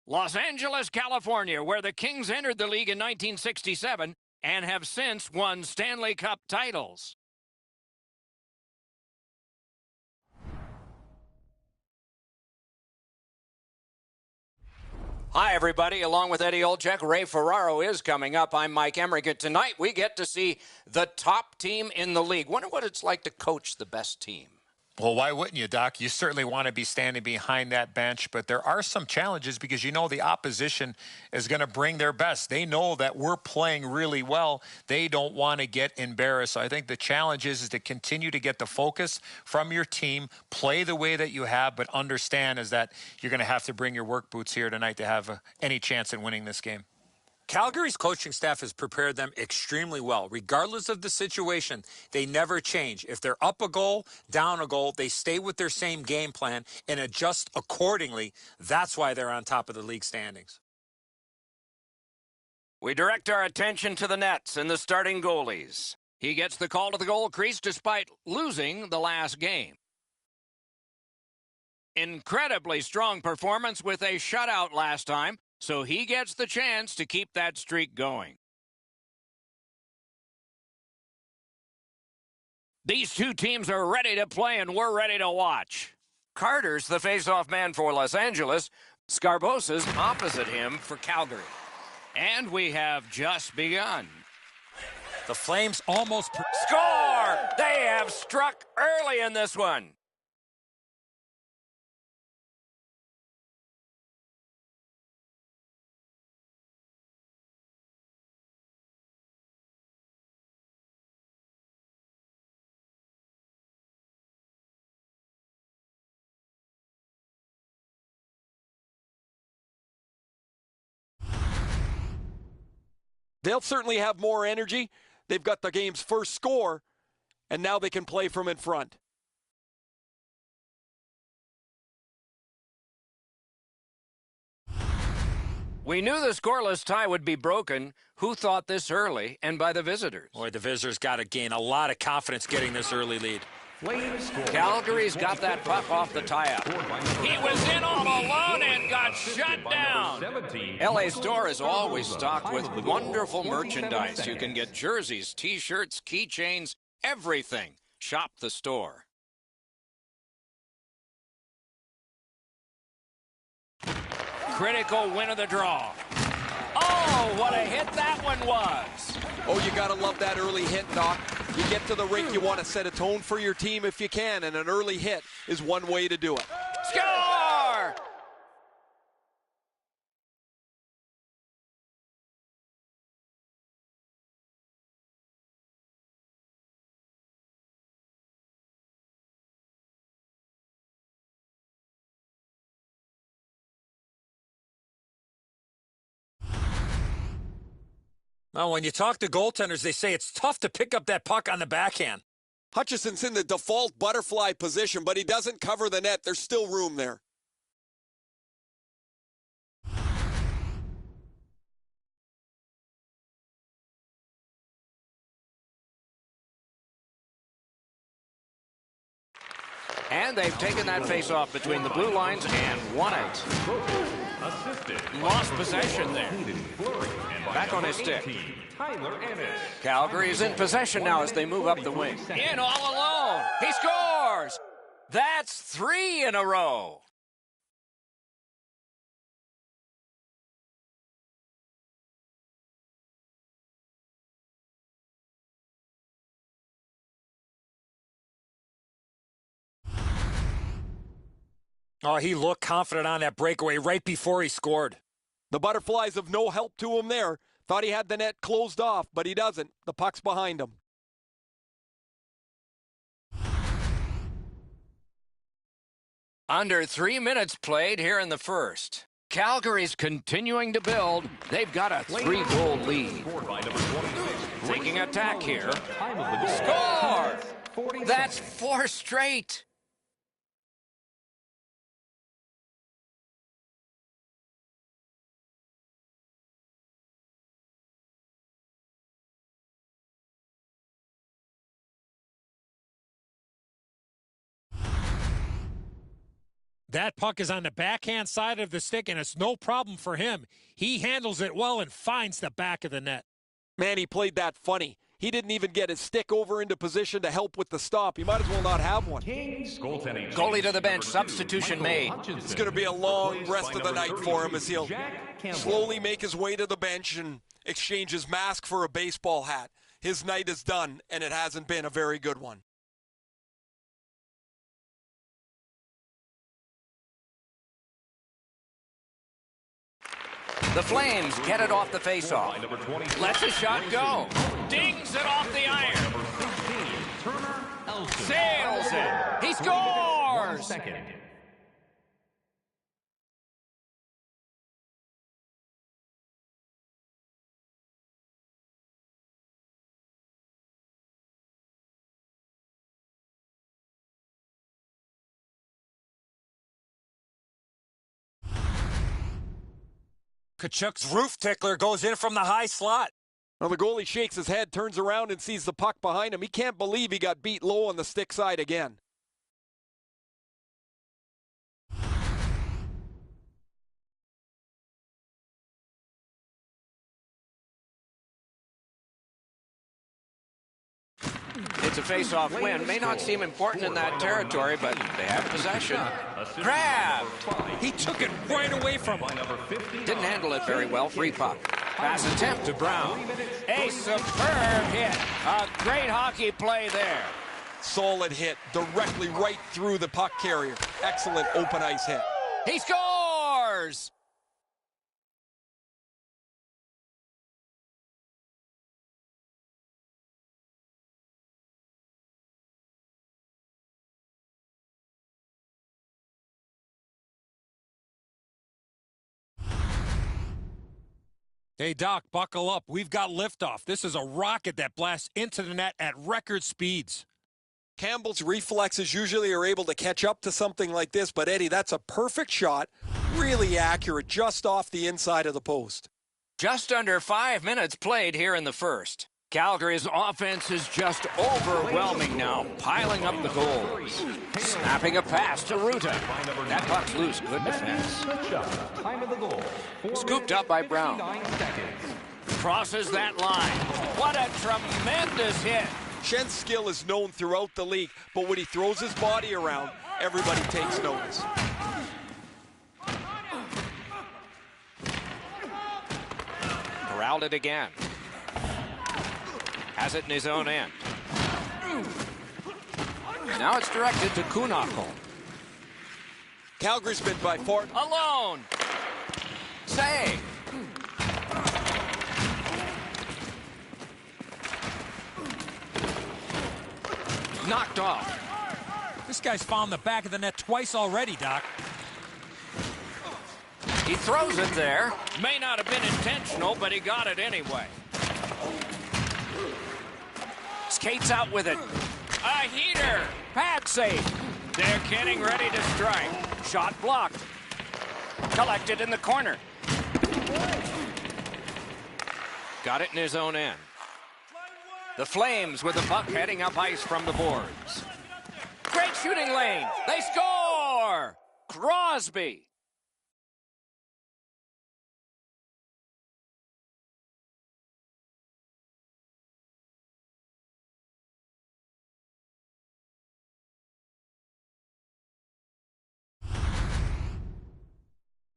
Los Angeles, California, where the Kings entered the league in 1967 and have since won Stanley Cup titles. Hi, everybody. Along with Eddie Olczyk, Ray Ferraro is coming up. I'm Mike Emmerich, and tonight we get to see the top team in the league. Wonder what it's like to coach the best team. Well, why wouldn't you, Doc? You certainly want to be standing behind that bench, but there are some challenges because you know the opposition is going to bring their best. They know that we're playing really well. They don't want to get embarrassed. So I think the challenge is to continue to get the focus from your team, play the way that you have, but understand is that you're going to have to bring your work boots here tonight to have any chance in winning this game. Calgary's coaching staff has prepared them extremely well. Regardless of the situation, they never change. If they're up a goal, down a goal, they stay with their same game plan and adjust accordingly. That's why they're on top of the league standings. We direct our attention to the nets and the starting goalies. He gets the call to the goal crease despite losing the last game. Incredibly strong performance with a shutout last time, so he gets the chance to keep that streak going. These two teams are ready to play, and we're ready to watch. Carter's the face-off man for Los Angeles. Scarbosa's opposite him for Calgary. And we have just begun. The Flames almost... Score! They have struck early in this one. They'll certainly have more energy. They've got the game's first score, and now they can play from in front. We knew the scoreless tie would be broken. Who thought this early and by the visitors? Boy, the visitors got to gain a lot of confidence getting this early lead. Calgary's got that puck off the tie-up. He was in all alone and got shut down. LA Store is always stocked with wonderful merchandise. You can get jerseys, T-shirts, keychains, everything. Shop the store. Critical win of the draw. Oh, what a hit that one was. Oh, you got to love that early hit, Doc. You get to the rink, you want to set a tone for your team if you can, and an early hit is one way to do it. Score! Well, when you talk to goaltenders, they say it's tough to pick up that puck on the backhand. Hutchison's in the default butterfly position, but he doesn't cover the net. There's still room there. And they've taken that face-off between the blue lines and won it. Lost possession there. Back on his stick. Calgary is in possession now as they move up the wing. In all alone. He scores! That's 3 in a row. Oh, he looked confident on that breakaway right before he scored. The Butterflies of no help to him there. Thought he had the net closed off, but he doesn't. The puck's behind him. Under 3 minutes played here in the first. Calgary's continuing to build. They've got a 3-goal lead. Taking attack here. Score! That's 4 straight. That puck is on the backhand side of the stick, and it's no problem for him. He handles it well and finds the back of the net. Man, he played that funny. He didn't even get his stick over into position to help with the stop. He might as well not have one. Goalie to the bench, substitution made. It's going to be a long rest of the night for him as he'll slowly make his way to the bench and exchange his mask for a baseball hat. His night is done, and it hasn't been a very good one. The Flames get it off the faceoff. Lets a shot go. Dings it off the iron. Sails it. He scores! Kachuk's roof tickler goes in from the high slot. Now the goalie shakes his head, turns around and sees the puck behind him. He can't believe he got beat low on the stick side again. It's a face-off win. May not seem important in that territory, but they have possession. Grab! He took it right away from him. Didn't handle it very well. Free puck. Pass attempt to Brown. A superb hit. A great hockey play there. Solid hit, directly right through the puck carrier. Excellent open ice hit. He scores! Hey, Doc, buckle up. We've got liftoff. This is a rocket that blasts into the net at record speeds. Campbell's reflexes usually are able to catch up to something like this, but Eddie, that's a perfect shot. Really accurate, just off the inside of the post. Just under 5 minutes played here in the first. Calgary's offense is just overwhelming now, piling up the goals. Snapping a pass to Ruta. That puck's loose. Good defense. Scooped up by Brown. Crosses that line. What a tremendous hit. Schen's skill is known throughout the league, but when he throws his body around, everybody takes notice. Corralled it again. Has it in his own end. Now it's directed to Kunakol. Calgary's been by far Alone. Save. Knocked off. This guy's found the back of the net twice already, Doc. He throws it there. May not have been intentional, but he got it anyway. Skates out with it. A heater. Pad save. They're getting ready to strike. Shot blocked. Collected in the corner. Got it in his own end. The Flames with the puck heading up ice from the boards. Great shooting lane. They score! Crosby.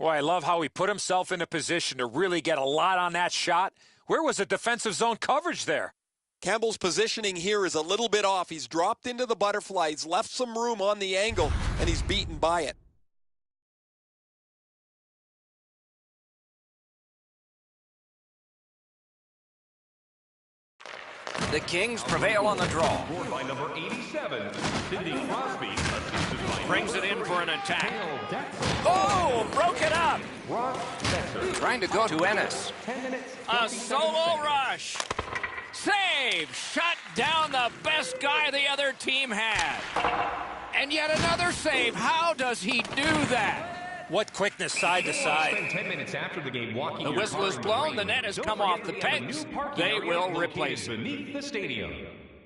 Boy, I love how he put himself in a position to really get a lot on that shot. Where was the defensive zone coverage there? Campbell's positioning here is a little bit off. He's dropped into the butterfly. He's left some room on the angle, and he's beaten by it. The Kings prevail on the draw. By number 87, Sidney Crosby. Brings it in for an attack. Oh, broke it up. Trying to go to Ennis. A solo rush. Save. Shut down the best guy the other team had. And yet another save. How does he do that? What quickness side to side. Spend 10 minutes after the game walking. The whistle is blown. The net has come off the pegs. They will replace it. Beneath the stadium.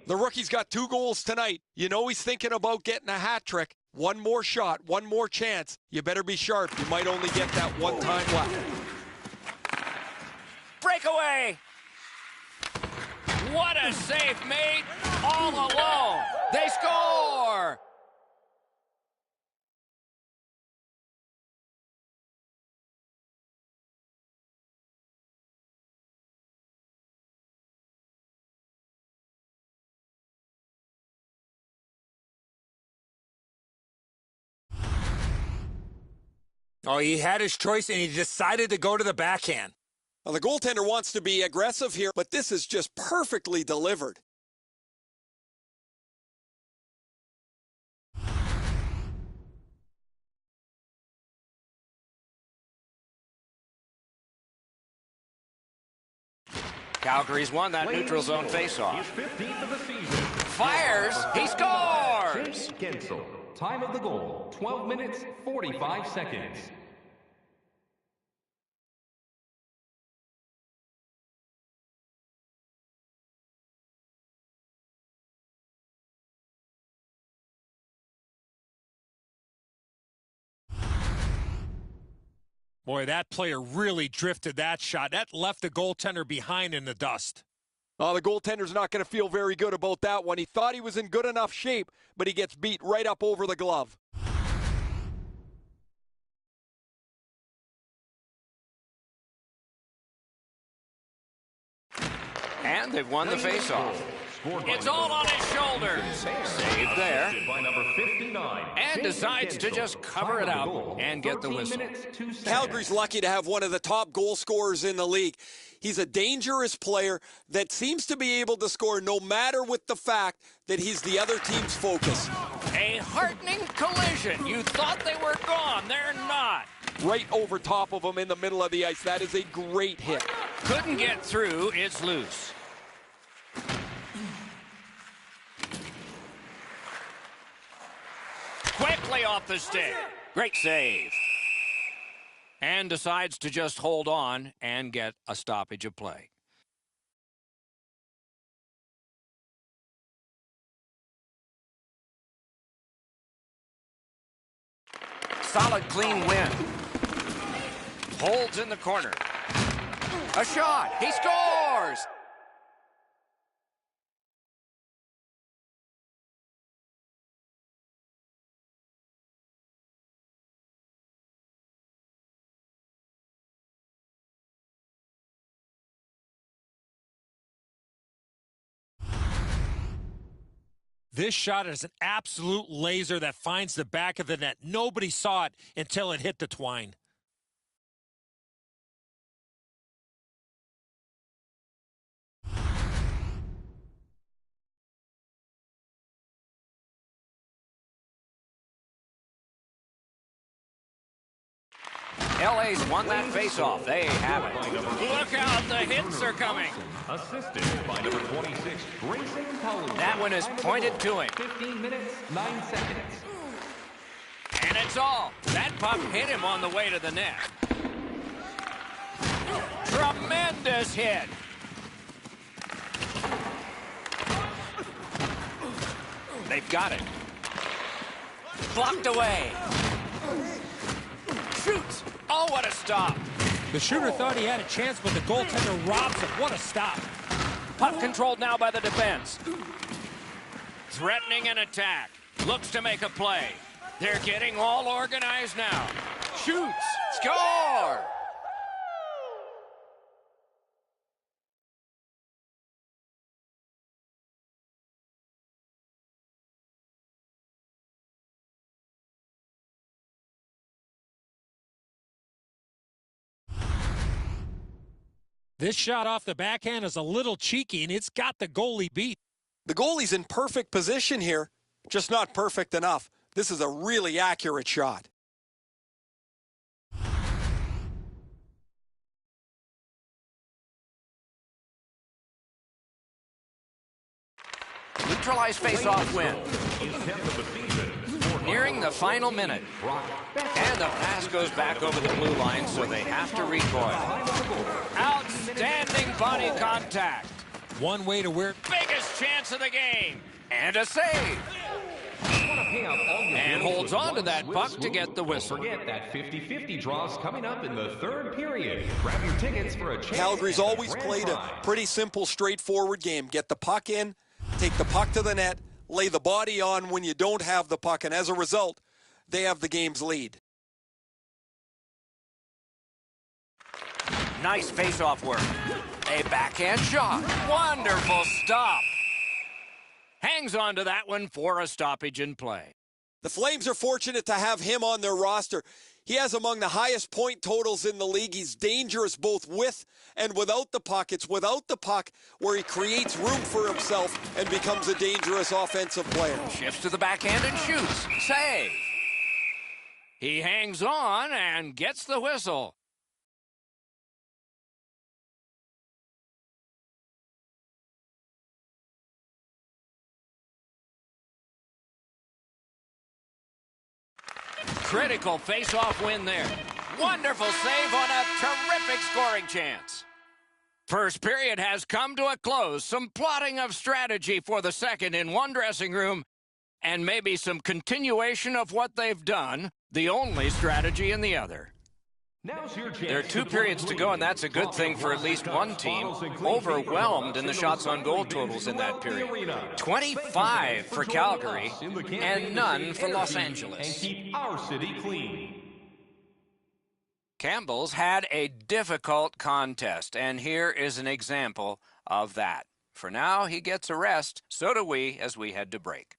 The rookie's got 2 goals tonight. You know he's thinking about getting a hat trick. One more shot, one more chance. You better be sharp. You might only get that one time left. Breakaway! What a save made all alone. They score! Oh, he had his choice, and he decided to go to the backhand. Well, the goaltender wants to be aggressive here, but this is just perfectly delivered. Calgary's won that neutral zone faceoff. His 15th of the season. Fires! He scores! Gensel. Time of the goal, 12 minutes, 45 seconds. Boy, that player really drifted that shot. That left the goaltender behind in the dust. The goaltender's not going to feel very good about that one. He thought he was in good enough shape, but he gets beat right up over the glove. And they've won the faceoff. It's all on his shoulders. Save there. By number 59. And decides to just cover it up and get the whistle. Calgary's lucky to have one of the top goal scorers in the league. He's a dangerous player that seems to be able to score no matter with the fact that he's the other team's focus. A heartening collision. You thought they were gone. They're not. Right over top of him in the middle of the ice. That is a great hit. Couldn't get through. It's loose. Quickly off the stick. Great save. And decides to just hold on and get a stoppage of play. Solid, clean win. Holds in the corner. A shot. He scores! This shot is an absolute laser that finds the back of the net. Nobody saw it until it hit the twine. LA's won that faceoff. They have it. Look out, the hits are coming. Assisted by number 26, Grayson Powell. That one is pointed to him. 15 minutes, 9 seconds. And it's all. That puck hit him on the way to the net. Tremendous hit. They've got it. Blocked away. Shoots. Oh, what a stop. The shooter thought he had a chance, but the goaltender robs him. What a stop. Puck controlled now by the defense. Threatening an attack. Looks to make a play. They're getting all organized now. Shoots. Score! This shot off the backhand is a little cheeky, and it's got the goalie beat. The goalie's in perfect position here, just not perfect enough. This is a really accurate shot. Neutralized face-off win. Nearing the final minute. And the pass goes back over the blue line, so they have to recoil. Outstanding body contact. One way to wear. Biggest chance of the game. And a save. want to pay up all your And bills holds with on to one that swift puck to swoop. get the whistle. Don't forget that 50-50 draws coming up in the third period. Grab your tickets for a chance. Calgary's at the always grand played a prize. pretty simple, straightforward game. Get the puck in, take the puck to the net, lay the body on when you don't have the puck, and as a result, they have the game's lead. Nice face-off work. A backhand shot. Wonderful stop. Hangs on to that one for a stoppage in play. The Flames are fortunate to have him on their roster. He has among the highest point totals in the league. He's dangerous both with and without the puck. It's without the puck where he creates room for himself and becomes a dangerous offensive player. Shifts to the backhand and shoots. Save. He hangs on and gets the whistle. Critical face-off win there. Wonderful save on a terrific scoring chance. First period has come to a close. Some plotting of strategy for the second in one dressing room, and maybe some continuation of what they've done, the only strategy in the other. Now's your chance. There are two periods to go, and that's a good thing for at least one team. Overwhelmed in the shots on goal totals in that period. 25 for Calgary, and none for Los And Angeles. keep our city clean. Campbell's had a difficult contest, and here is an example of that. For now, he gets a rest. So do we as we head to break.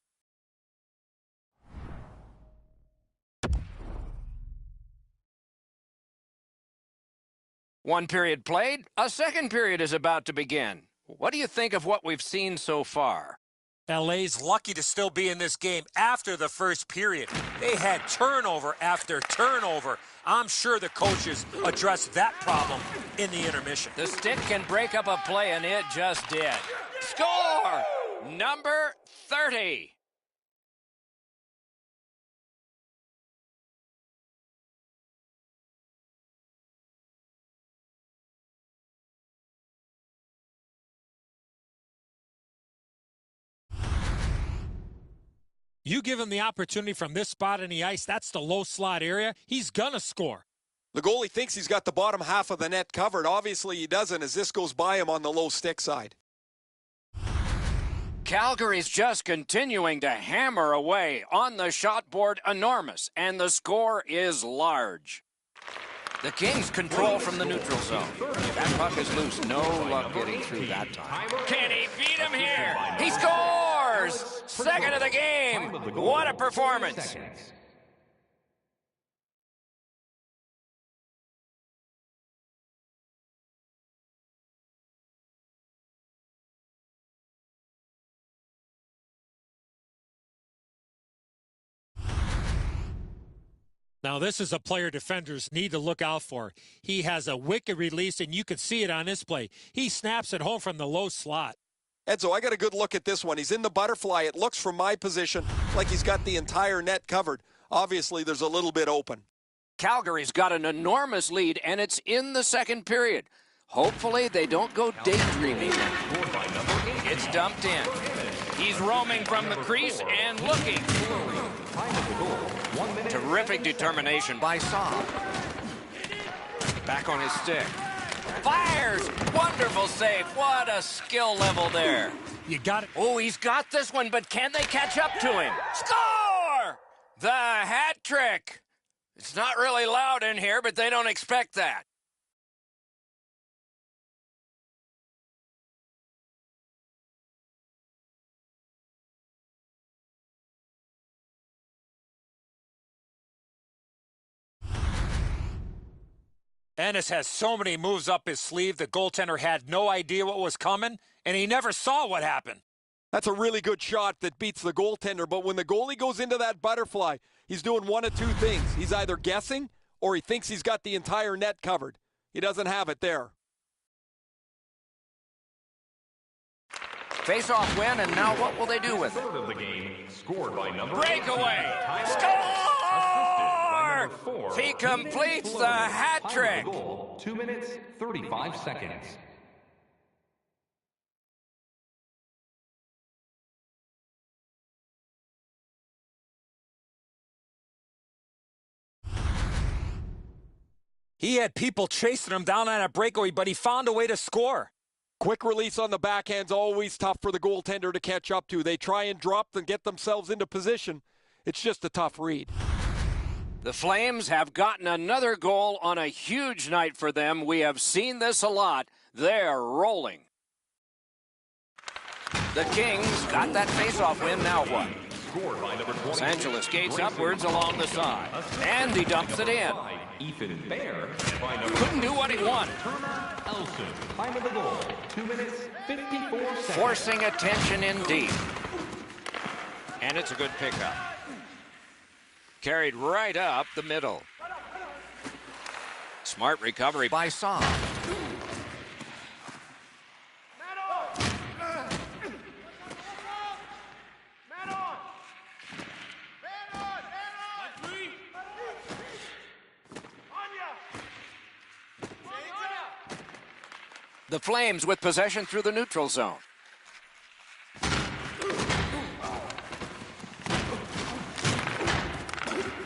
One period played, a second period is about to begin. What do you think of what we've seen so far? LA's lucky to still be in this game after the first period. They had turnover after turnover. I'm sure the coaches addressed that problem in the intermission. The stick can break up a play, and it just did. Score! Number 30. You give him the opportunity from this spot in the ice, that's the low slot area, he's gonna score. The goalie thinks he's got the bottom half of the net covered. Obviously he doesn't as this goes by him on the low stick side. Calgary's just continuing to hammer away on the shot board, enormous, and the score is large. The Kings control from the neutral zone. That puck is loose. No luck getting through that time. Can he beat him here? He scores! Second of the game. What a performance. Now, this is a player defenders need to look out for. He has a wicked release, and you can see it on this play. He snaps it home from the low slot. Edzo, I got a good look at this one. He's in the butterfly. It looks from my position like he's got the entire net covered. Obviously, there's a little bit open. Calgary's got an enormous lead, and it's in the second period. Hopefully, they don't go daydreaming. It's dumped in. He's roaming from the crease and looking. Terrific determination by Saab. Back on his stick. Fires! Wonderful save. What a skill level there. You got it. Oh, he's got this one, but can they catch up to him? Score! The hat trick. It's not really loud in here, but they don't expect that. Ennis has so many moves up his sleeve, the goaltender had no idea what was coming, and he never saw what happened. That's a really good shot that beats the goaltender, but when the goalie goes into that butterfly, he's doing one of two things. He's either guessing or he thinks he's got the entire net covered. He doesn't have it there. Face-off win, and now what will they do with it? Third of the game, scored by number Breakaway! 18. Score! By number 4. He completes the hat trick. 2 minutes, 35 seconds. He had people chasing him down on a breakaway, but he found a way to score. Quick release on the backhand's always tough for the goaltender to catch up to. They try and drop and get themselves into position. It's just a tough read. The Flames have gotten another goal on a huge night for them. We have seen this a lot. They're rolling. The Kings got that faceoff win. Now what? Los Angeles skates upwards along the side. And he dumps it in. Couldn't do what he wanted. Time of the goal, 2 minutes, 54 seconds. Forcing attention indeed. And it's a good pickup. Carried right up the middle. Smart recovery by Saab. The Flames with possession through the neutral zone.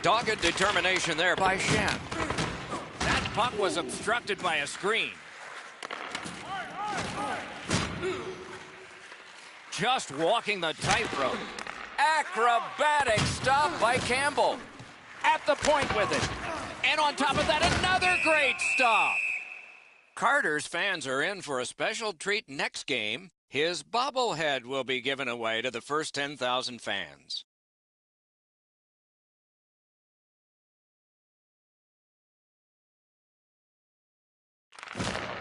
Dogged determination there by Shen. That puck was obstructed by a screen. Just walking the tightrope. Acrobatic stop by Campbell. At the point with it. And on top of that, another great stop. Carter's fans are in for a special treat next game. His bobblehead will be given away to the first 10,000 fans.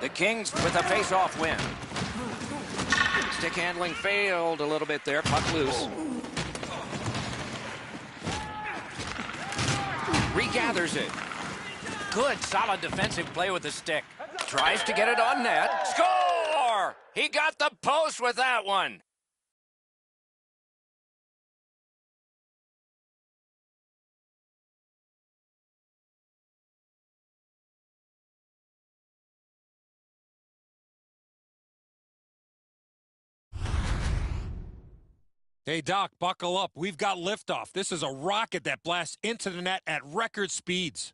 The Kings with a face-off win. Stick handling failed a little bit there. Puck loose. Regathers it. Good, solid defensive play with the stick. Tries to get it on net. Score! He got the post with that one. Hey, Doc, buckle up. We've got liftoff. This is a rocket that blasts into the net at record speeds.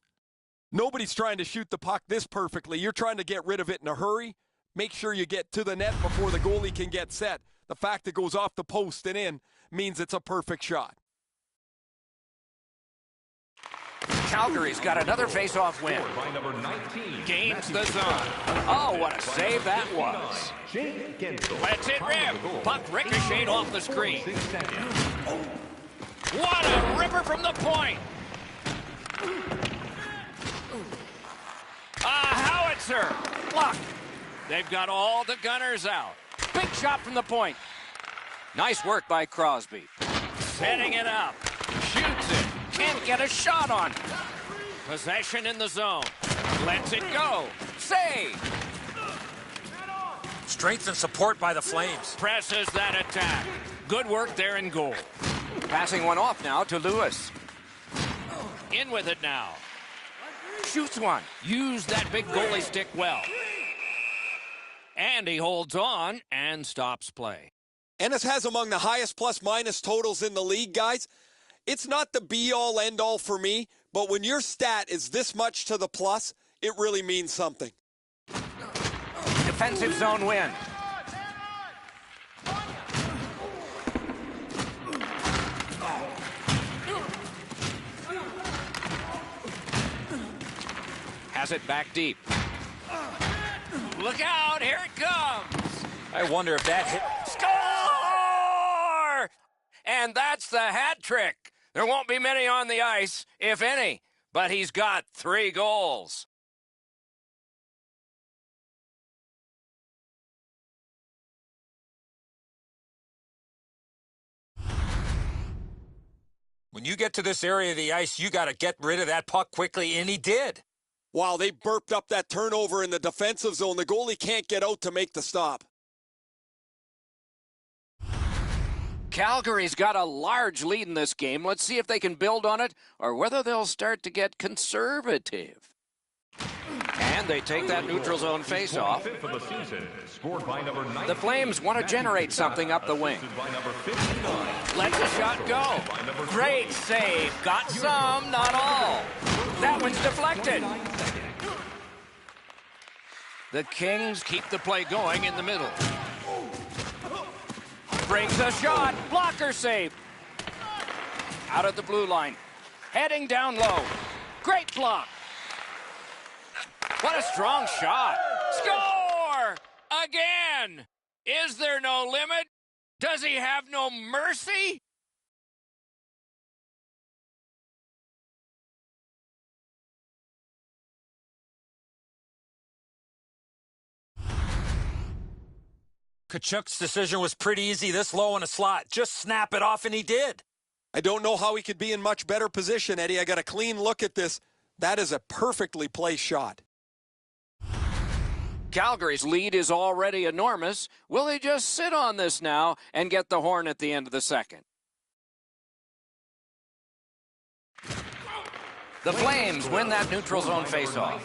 Nobody's trying to shoot the puck this perfectly. You're trying to get rid of it in a hurry. Make sure you get to the net before the goalie can get set. The fact it goes off the post and in means it's a perfect shot. Calgary's got another face-off win. Gains the zone. Oh, what a save that was. Lets it rip. Puck ricocheted off the screen. What a ripper from the point. Howitzer. Blocked. They've got all the gunners out. Big shot from the point. Nice work by Crosby. Setting it up. Shoots it. Can't get a shot on. Possession in the zone. Lets it go. Save. Strength and support by the Flames. Presses that attack. Good work there in goal. Passing one off now to Lewis. In with it now. Shoots one. Use that big goalie stick well. And he holds on and stops play. Ennis has among the highest plus-minus totals in the league, guys. It's not the be-all, end-all for me, but when your stat is this much to the plus, it really means something. Defensive zone win. Has it back deep. Look out, here it comes. I wonder if that hit. Score! And that's the hat trick. There won't be many on the ice, if any, but he's got 3 goals. When you get to this area of the ice, you got to get rid of that puck quickly, and he did. Wow, they burped up that turnover in the defensive zone. The goalie can't get out to make the stop. Calgary's got a large lead in this game. Let's see if they can build on it or whether they'll start to get conservative. And they take that neutral zone face-off. The Flames want to generate something up the wing. Let the shot go. Great save. Got some, not all. That one's deflected. The Kings keep the play going in the middle. Brings a shot. Blocker save. Out at the blue line. Heading down low. Great block. What a strong shot. Score! Again! Is there no limit? Does he have no mercy? Kachuk's decision was pretty easy this low in a slot. Just snap it off, and he did. I don't know how he could be in much better position, Eddie. I got a clean look at this. That is a perfectly placed shot. Calgary's lead is already enormous. Will they just sit on this now and get the horn at the end of the second? The Flames win that neutral zone faceoff.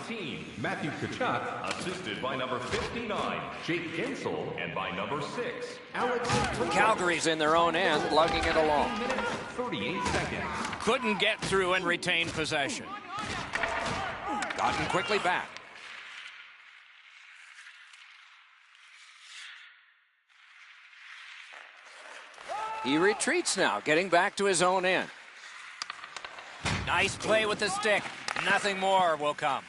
Matthew Tkachuk, assisted by number 59, Jake Gensel, and by number 6, Alex. Calgary's in their own end, lugging it along. 38 seconds. Couldn't get through and retain possession. Gotten quickly back. He retreats now, getting back to his own end. Nice play with the stick. Nothing more will come.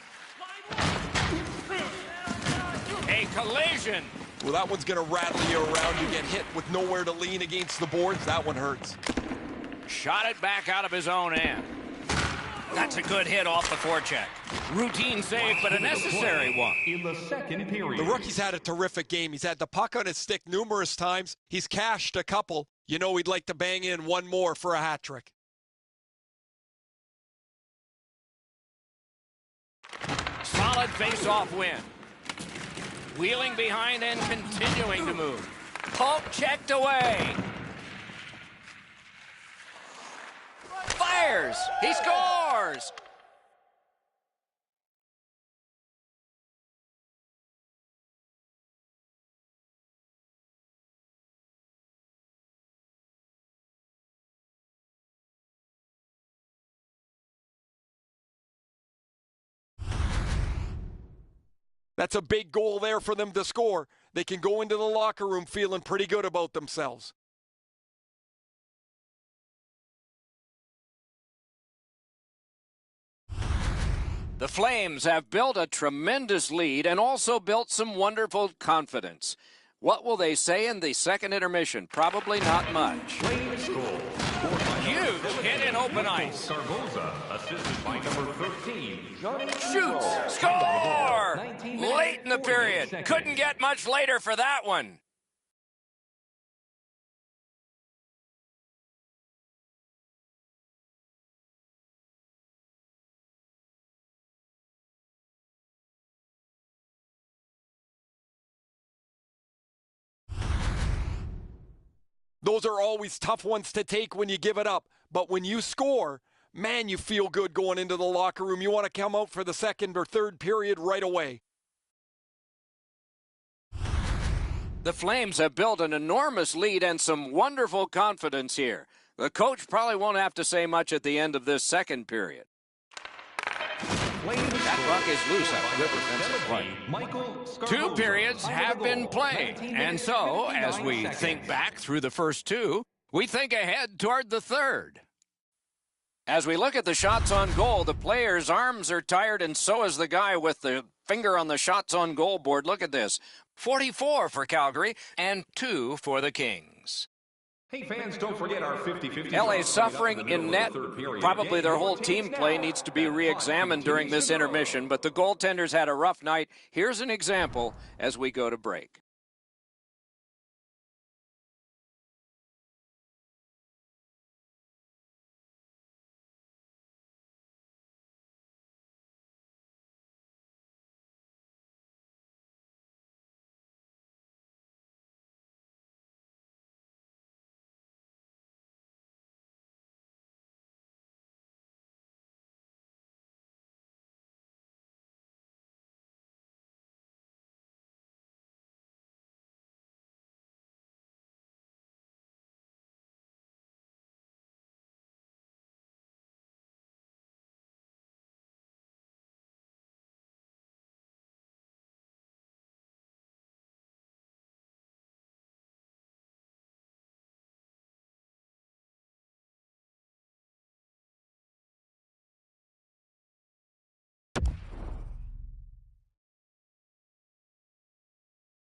A collision. Well, that one's going to rattle you around. You get hit with nowhere to lean against the boards. That one hurts. Shot it back out of his own end. That's a good hit off the forecheck. Routine save, but a necessary one. In the second period. The rookie's had a terrific game. He's had the puck on his stick numerous times. He's cashed a couple. You know he'd like to bang in one more for a hat trick. Solid face-off win. Wheeling behind and continuing to move. Poke checked away. Fires. He scores. That's a big goal there for them to score. They can go into the locker room feeling pretty good about themselves. The Flames have built a tremendous lead and also built some wonderful confidence. What will they say in the second intermission? Probably not much. Flames goal. Huge hit in open ice. Carboza, assisted by number 13, Johnny. Shoots. Score! Late in the period. Couldn't get much later for that one. Those are always tough ones to take when you give it up. But when you score, man, you feel good going into the locker room. You want to come out for the second or third period right away. The Flames have built an enormous lead and some wonderful confidence here. The coach probably won't have to say much at the end of this second period. That puck is loose after good defensive play. 2 periods have been played. And so, as we think back through the first 2, we think ahead toward the third. As we look at the shots on goal, the player's arms are tired, and so is the guy with the finger on the shots on goal board. Look at this. 44 for Calgary and 2 for the Kings. Hey fans, don't forget our 50-50. LA suffering in net. Probably their whole team play needs to be re-examined during this intermission, but the goaltenders had a rough night. Here's an example as we go to break.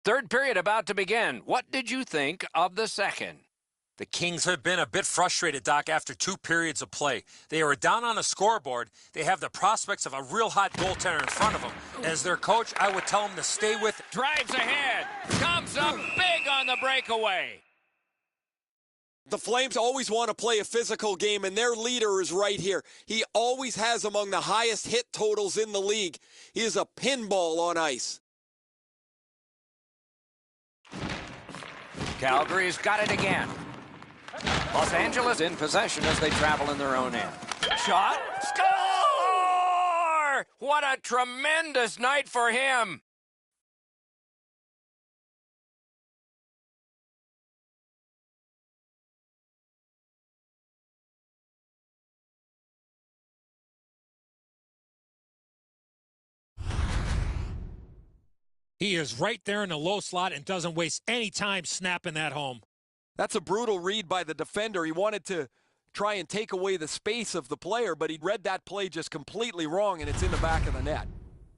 Third period about to begin. What did you think of the second? The Kings have been a bit frustrated, Doc, after 2 periods of play. They were down on the scoreboard. They have the prospects of a real hot goaltender in front of them. As their coach, I would tell them to stay with it. Drives ahead. Comes up big on the breakaway. The Flames always want to play a physical game, and their leader is right here. He always has among the highest hit totals in the league. He is a pinball on ice. Calgary's got it again. Los Angeles in possession as they travel in their own end. Shot. Score! What a tremendous night for him. He is right there in the low slot and doesn't waste any time snapping that home. That's a brutal read by the defender. He wanted to try and take away the space of the player, but he read that play just completely wrong, and it's in the back of the net.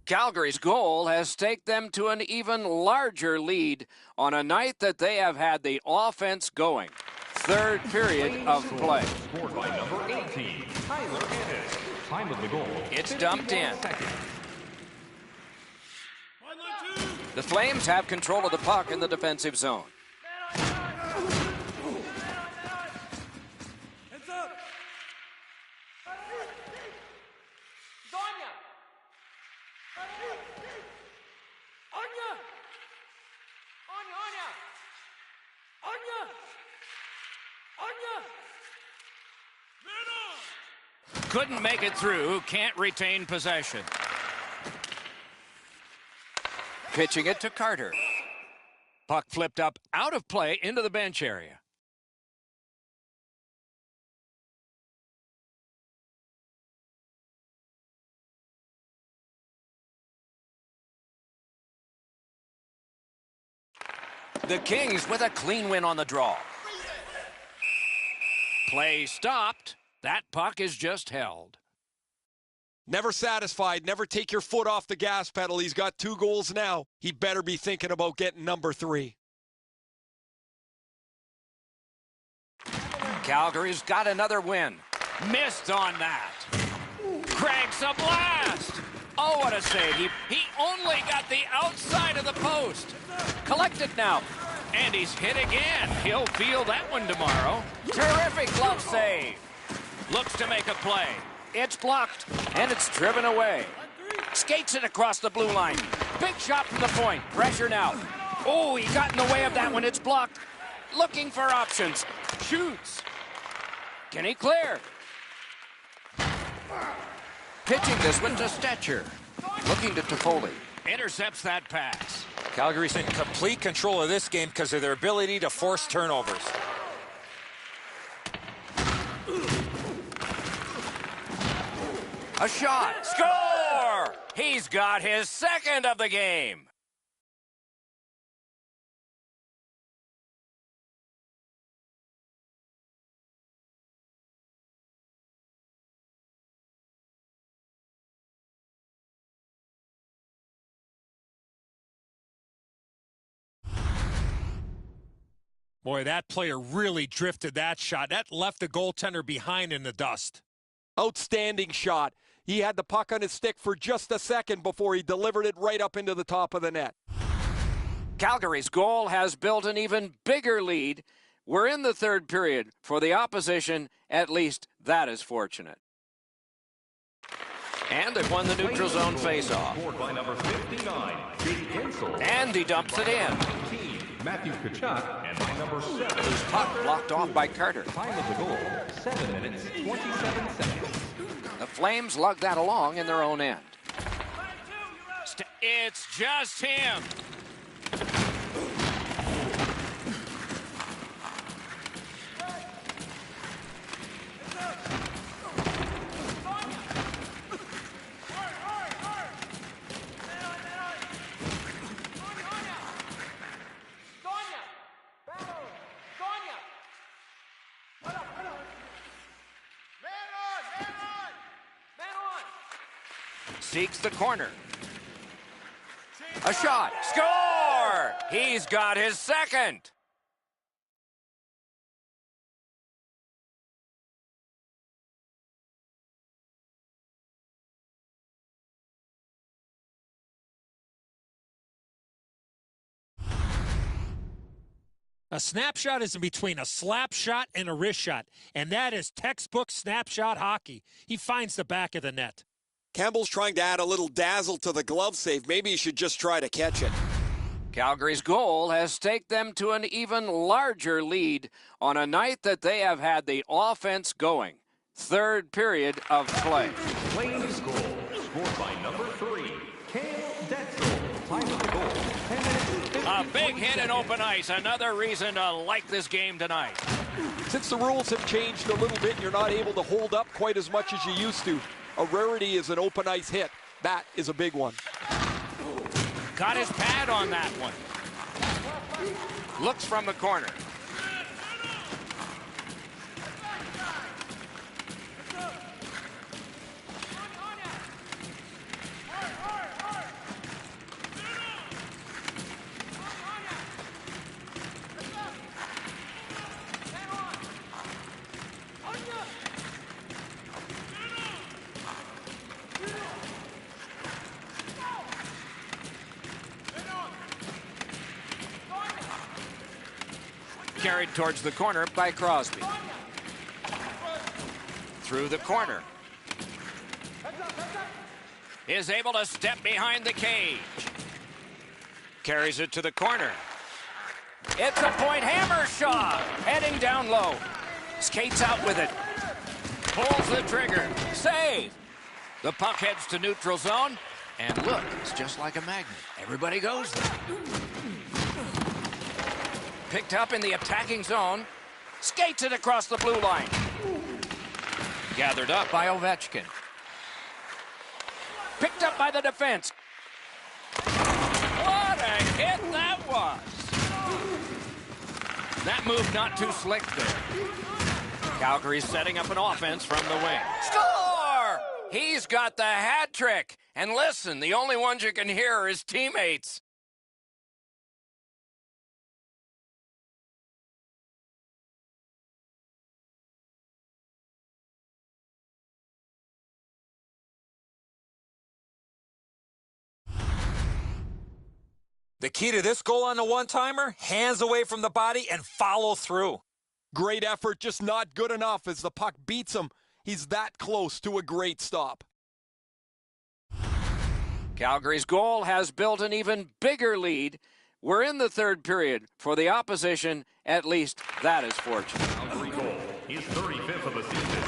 Calgary's goal has taken them to an even larger lead on a night that they have had the offense going. Third period of play. Scored by number 18, Tyler Ennis. Time of the goal. It's dumped in. 54 seconds. The Flames have control of the puck in the defensive zone. Couldn't make it through, can't retain possession. Pitching it to Carter. Puck flipped up out of play into the bench area. The Kings with a clean win on the draw. Play stopped. That puck is just held. Never satisfied. Never take your foot off the gas pedal. He's got 2 goals now. He better be thinking about getting number 3. Calgary's got another win. Missed on that. Cranks a blast. Oh, what a save. He only got the outside of the post. Collected now. And he's hit again. He'll feel that one tomorrow. Terrific glove save. Looks to make a play. It's blocked, and it's driven away. Skates it across the blue line. Big shot from the point. Pressure now. Oh, he got in the way of that one. It's blocked. Looking for options. Shoots. Can he clear? Pitching this one to Stetcher. Looking to Toffoli. Intercepts that pass. Calgary's in complete control of this game because of their ability to force turnovers. A shot. Score! He's got his second of the game. Boy, that player really drifted that shot. That left the goaltender behind in the dust. Outstanding shot. He had the puck on his stick for just a second before he delivered it right up into the top of the net. Calgary's goal has built an even bigger lead. We're in the third period. For the opposition, at least that is fortunate. And they've won the neutral zone faceoff. Scored by number 59, Jake Gensel. And he dumps it in. 19, Matthew Tkachuk. And by number 7, Puck blocked off by Carter. time of the goal, 7 minutes, 27 seconds. The Flames lug that along in their own end. It's just him. Seeks the corner. A shot. Score! Score! He's got his second. A snapshot is in between a slap shot and a wrist shot, and that is textbook snapshot hockey. He finds the back of the net. Campbell's trying to add a little dazzle to the glove save. Maybe he should just try to catch it. Calgary's goal has taken them to an even larger lead on a night that they have had the offense going. Third period of play. Flames goal, scored by number 3, time of the goal, 10 minutes. A big hit in open ice. Another reason to like this game tonight. Since the rules have changed a little bit, you're not able to hold up quite as much as you used to. A rarity is an open ice hit. That is a big one. Got his pad on that one. Looks from the corner. Carried towards the corner by Crosby. Through the corner. Is able to step behind the cage. Carries it to the corner. It's a point hammer shot. Heading down low. Skates out with it. Pulls the trigger. Save. The puck heads to neutral zone. And look, it's just like a magnet. Everybody goes there. Picked up in the attacking zone. Skates it across the blue line. Gathered up by Ovechkin. Picked up by the defense. What a hit that was. That move not too slick there. Calgary's setting up an offense from the wing. Score! He's got the hat trick. And listen, the only ones you can hear are his teammates. The key to this goal on the one-timer, hands away from the body and follow through. Great effort, just not good enough as the puck beats him. He's that close to a great stop. Calgary's goal has built an even bigger lead. We're in the third period. For the opposition, at least that is fortunate. Calgary goal, his 35th of the season,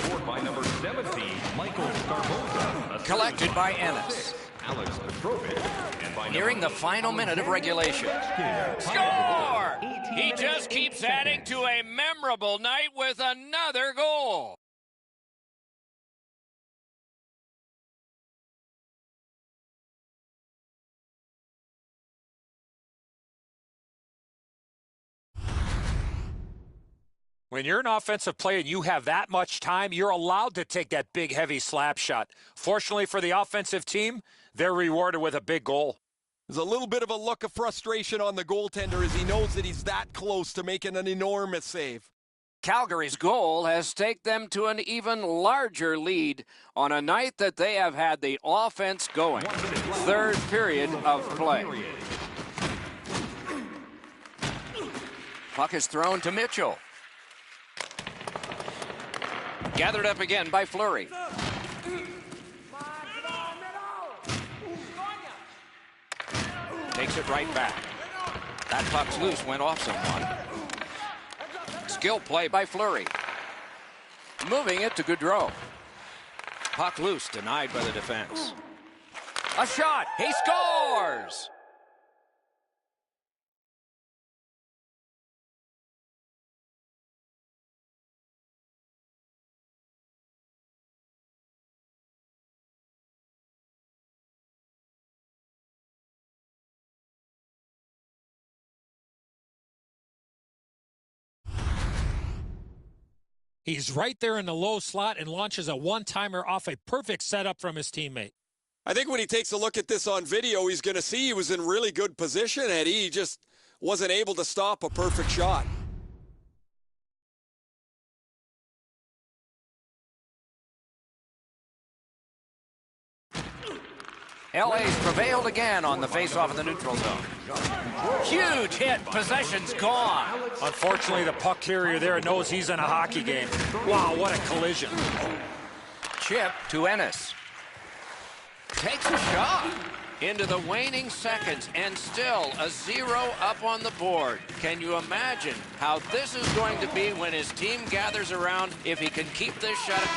scored by number 17, Michael Scarboza. Collected by Ennis. Alex Petrovich, and by Nearing the final minute of regulation. Score! He just keeps adding to a memorable night with another goal. When you're an offensive player and you have that much time, you're allowed to take that big, heavy slap shot. Fortunately for the offensive team, they're rewarded with a big goal. There's a little bit of a look of frustration on the goaltender as he knows that he's that close to making an enormous save. Calgary's goal has taken them to an even larger lead on a night that they have had the offense going. Third period of play. Puck is thrown to Mitchell. Gathered up again by Fleury. Takes it right back. That puck's loose, went off someone. Skill play by Fleury. Moving it to Gaudreau. Puck loose, denied by the defense. A shot, he scores! He's right there in the low slot and launches a one-timer off a perfect setup from his teammate. I think when he takes a look at this on video, he's going to see he was in really good position, Eddie. He just wasn't able to stop a perfect shot. LA's prevailed again on the faceoff in the neutral zone. Huge hit. Possession's gone. Unfortunately, the puck carrier there knows he's in a hockey game. Wow, what a collision. Chip to Ennis. Takes a shot into the waning seconds, and still a 0 up on the board. Can you imagine how this is going to be when his team gathers around if he can keep this shut?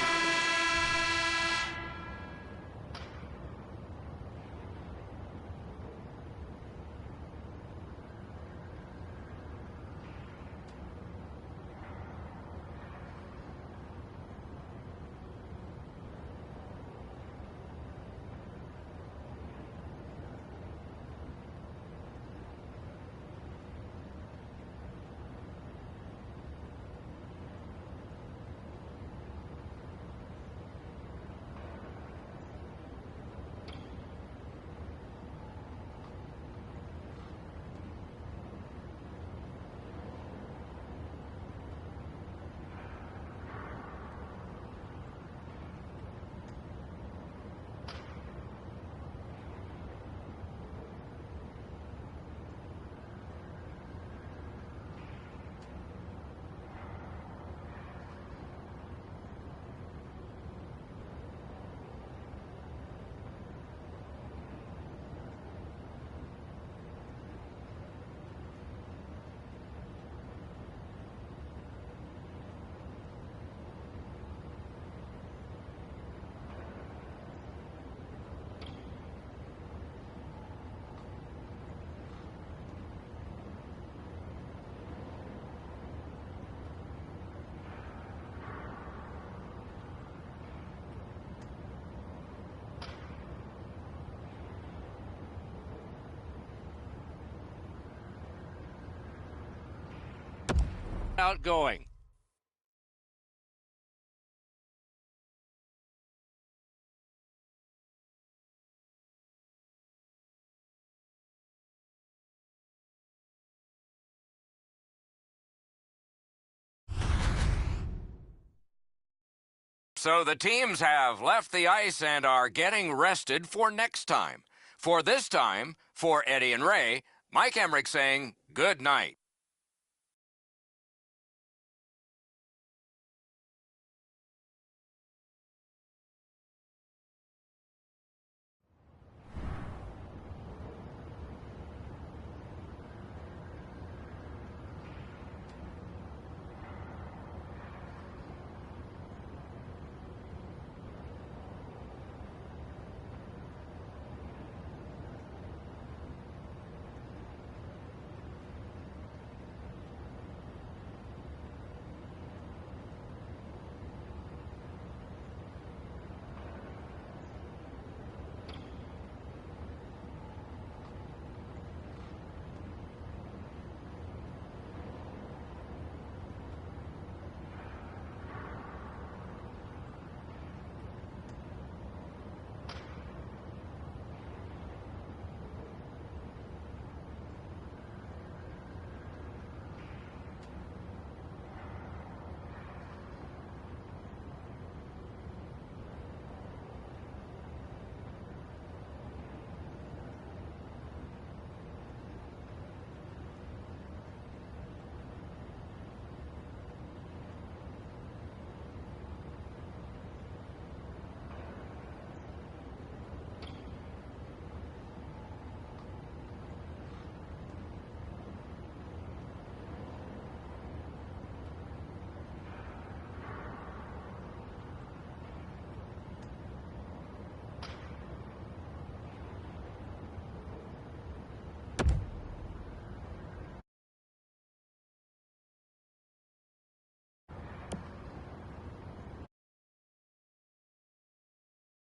Outgoing. So the teams have left the ice and are getting rested for next time. For this time, for Eddie and Ray, Mike Emmerich saying good night.